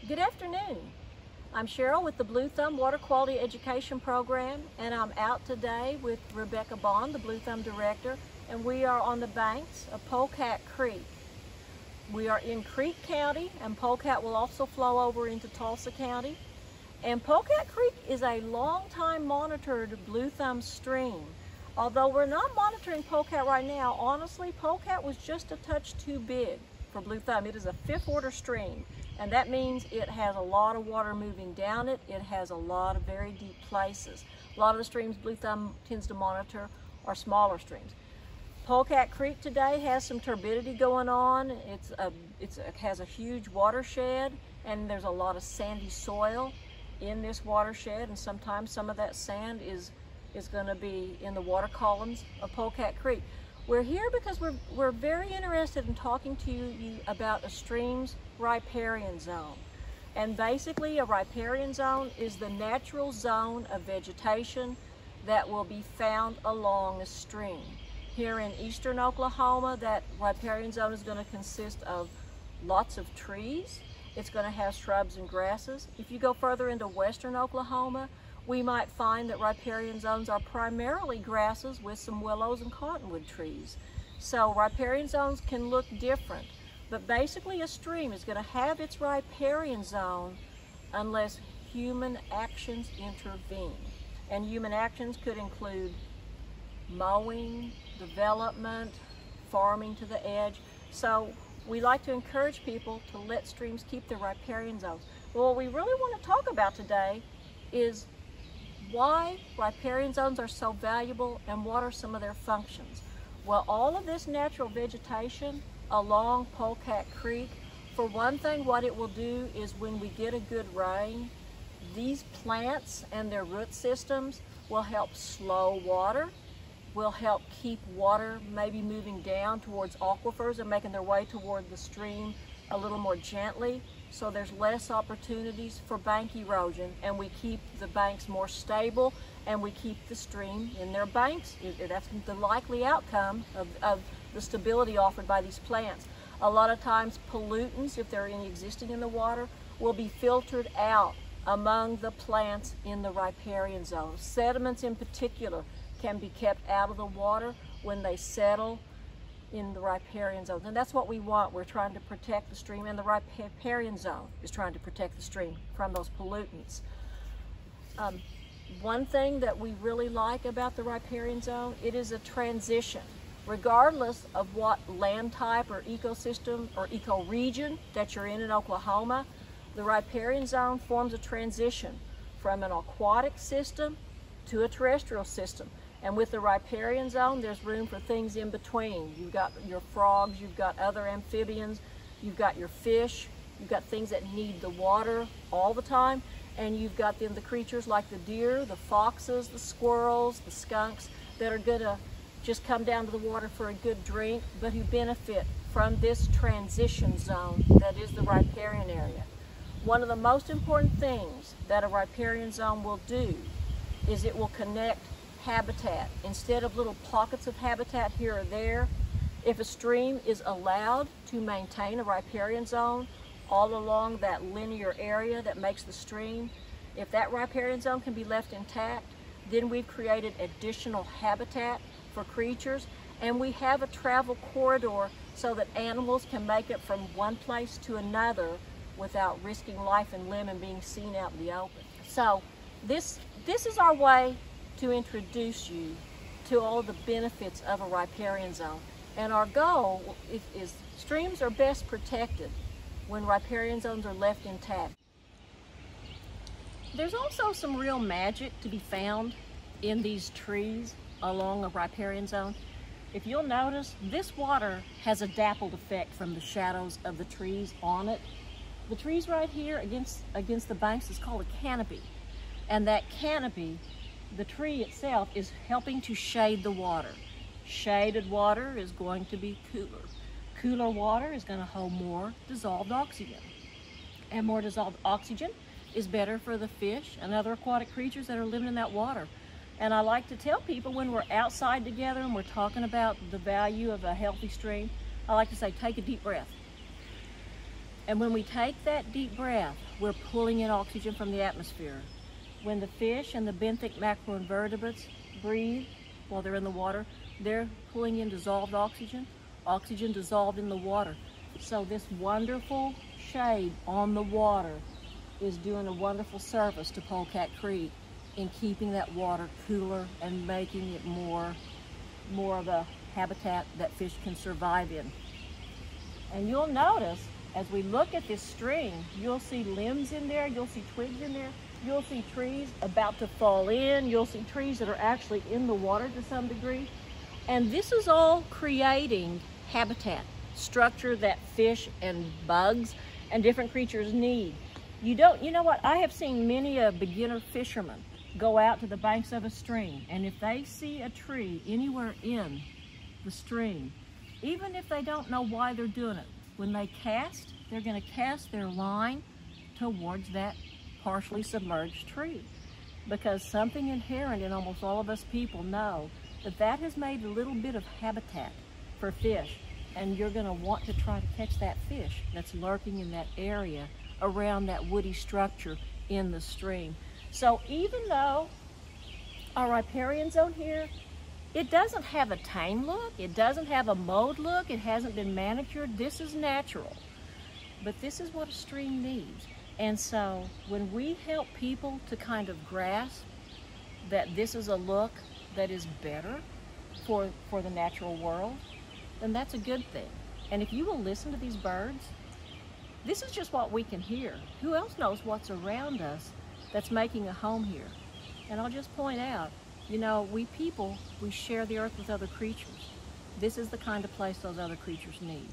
Good afternoon. I'm Cheryl with the Blue Thumb Water Quality Education Program, and I'm out today with Rebecca Bond, the Blue Thumb Director, and we are on the banks of Polecat Creek. We are in Creek County, and Polecat will also flow over into Tulsa County. And Polecat Creek is a long-time monitored Blue Thumb stream. Although we're not monitoring Polecat right now, honestly, Polecat was just a touch too big for Blue Thumb. It is a fifth-order stream, and that means it has a lot of water moving down it. It has a lot of very deep places. A lot of the streams Blue Thumb tends to monitor are smaller streams. Polecat Creek today has some turbidity going on. It has a huge watershed, and there's a lot of sandy soil in this watershed, and sometimes some of that sand is going to be in the water columns of Polecat Creek. We're here because we're very interested in talking to you about a stream's riparian zone. And basically a riparian zone is the natural zone of vegetation that will be found along a stream. Here in eastern Oklahoma, that riparian zone is going to consist of lots of trees. It's going to have shrubs and grasses. If you go further into western Oklahoma, we might find that riparian zones are primarily grasses with some willows and cottonwood trees. So riparian zones can look different, but basically a stream is going to have its riparian zone unless human actions intervene. And human actions could include mowing, development, farming to the edge. So we like to encourage people to let streams keep their riparian zones. Well, what we really want to talk about today is why riparian zones are so valuable and what are some of their functions. Well, all of this natural vegetation along Polecat Creek, for one thing, what it will do is when we get a good rain, these plants and their root systems will help slow water, will help keep water maybe moving down towards aquifers and making their way toward the stream a little more gently, so there's less opportunities for bank erosion, and we keep the banks more stable and we keep the stream in their banks. That's the likely outcome of the stability offered by these plants. A lot of times pollutants, if there are any existing in the water, will be filtered out among the plants in the riparian zone. Sediments in particular can be kept out of the water when they settle in the riparian zone. And that's what we want. We're trying to protect the stream, and the riparian zone is trying to protect the stream from those pollutants. One thing that we really like about the riparian zone, it is a transition. Regardless of what land type or ecosystem or ecoregion that you're in Oklahoma, the riparian zone forms a transition from an aquatic system to a terrestrial system. And with the riparian zone, there's room for things in between. You've got your frogs, you've got other amphibians, you've got your fish, you've got things that need the water all the time, and you've got the creatures like the deer, the foxes, the squirrels, the skunks that are gonna just come down to the water for a good drink, but who benefit from this transition zone that is the riparian area. One of the most important things that a riparian zone will do is it will connect habitat. Instead of little pockets of habitat here or there, if a stream is allowed to maintain a riparian zone all along that linear area that makes the stream, if that riparian zone can be left intact, then we've created additional habitat for creatures, and we have a travel corridor so that animals can make it from one place to another without risking life and limb and being seen out in the open. So this is our way to introduce you to all the benefits of a riparian zone. And our goal is streams are best protected when riparian zones are left intact. There's also some real magic to be found in these trees along a riparian zone. If you'll notice, this water has a dappled effect from the shadows of the trees on it. The trees right here against the banks is called a canopy. And that canopy, the tree itself, is helping to shade the water. Shaded water is going to be cooler. Cooler water is going to hold more dissolved oxygen. And more dissolved oxygen is better for the fish and other aquatic creatures that are living in that water. And I like to tell people when we're outside together and we're talking about the value of a healthy stream, I like to say, take a deep breath. And when we take that deep breath, we're pulling in oxygen from the atmosphere. When the fish and the benthic macroinvertebrates breathe while they're in the water, they're pulling in dissolved oxygen dissolved in the water. So this wonderful shade on the water is doing a wonderful service to Polecat Creek in keeping that water cooler and making it more of a habitat that fish can survive in. And you'll notice as we look at this stream, you'll see limbs in there, you'll see twigs in there, you'll see trees about to fall in, you'll see trees that are actually in the water to some degree. And this is all creating habitat, structure that fish and bugs and different creatures need. You know what, I have seen many a beginner fisherman go out to the banks of a stream, and if they see a tree anywhere in the stream, even if they don't know why they're doing it, when they cast, they're going to cast their line towards that partially submerged tree, because something inherent in almost all of us people know that has made a little bit of habitat for fish, and you're going to want to try to catch that fish that's lurking in that area around that woody structure in the stream. So even though our riparian zone here, it doesn't have a tame look, it doesn't have a mowed look, it hasn't been manicured, this is natural. But this is what a stream needs. And so when we help people to kind of grasp that this is a look that is better for the natural world, then that's a good thing. And if you will listen to these birds, this is just what we can hear. Who else knows what's around us that's making a home here? And I'll just point out, you know, we people, we share the earth with other creatures. This is the kind of place those other creatures need.